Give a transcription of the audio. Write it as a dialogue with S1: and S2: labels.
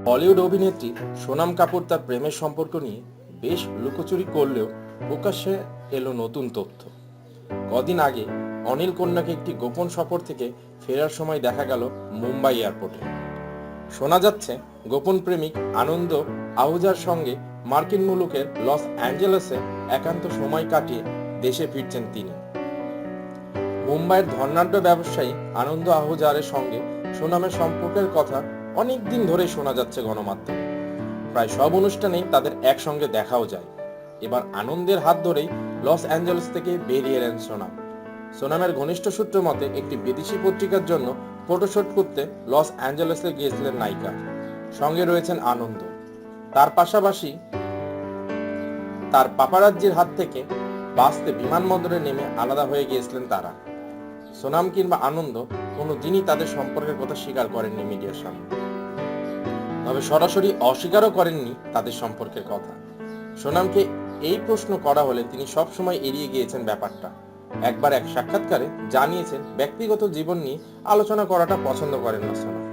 S1: বলিউড অভিনেত্রী সোনাম কাপুর তার প্রেমের সম্পর্ক নিয়ে বেশ লুকোচুরি করলেও প্রকাশ্যে এলো নতুন তথ্য। কদিন আগে অনিল কন্যাকে একটি গোপন সফর থেকে ফেরার সময় দেখা গেল মুম্বাই এয়ারপোর্টে। শোনা যাচ্ছে গোপন প্রেমিক আনন্দ আহুজার সঙ্গে মার্কিন মুলুকের লস অ্যাঞ্জেলেসে একান্ত সময় কাটিয়ে দেশে ফিরছেন তিনি। মুম্বাইয়ের ধনাঢ্য ব্যবসায়ী আনন্দ আহুজারের সঙ্গে সোনামের সম্পর্কের কথা অনেক দিন ধরে শোনা যাচ্ছে গণমাধ্যমে। প্রায় সব অনুষ্ঠানেই তাদের একসঙ্গে দেখাও যায়। এবার আনন্দের হাত ধরেই লস অ্যাঞ্জেলেস থেকে বেরিয়ে এলেন সোনাম। সোনামের ঘনিষ্ঠ সূত্র মতে একটি বিদেশি পত্রিকার জন্য ফটোশুট করতে লস অ্যাঞ্জেলেসে গিয়েছিলেন নায়িকা। সঙ্গে রয়েছেন আনন্দ। তার পাশাপাশি তার পাপারাজ্জির হাত থেকে বাঁচতে বিমানবন্দরে নেমে আলাদা হয়ে গিয়েছিলেন তারা। সোনাম কিংবা আনন্দ কোনো দিনই তাদের সম্পর্কের কথা স্বীকার করেননি মিডিয়ার সামনে, তবে সরাসরি অস্বীকারও করেননি তাদের সম্পর্কের কথা। সোনামকে এই প্রশ্ন করা হলে তিনি সবসময় এড়িয়ে গিয়েছেন ব্যাপারটা। একবার এক সাক্ষাৎকারে জানিয়েছেন ব্যক্তিগত জীবন নিয়ে আলোচনা করাটা পছন্দ করেন না সোনাম।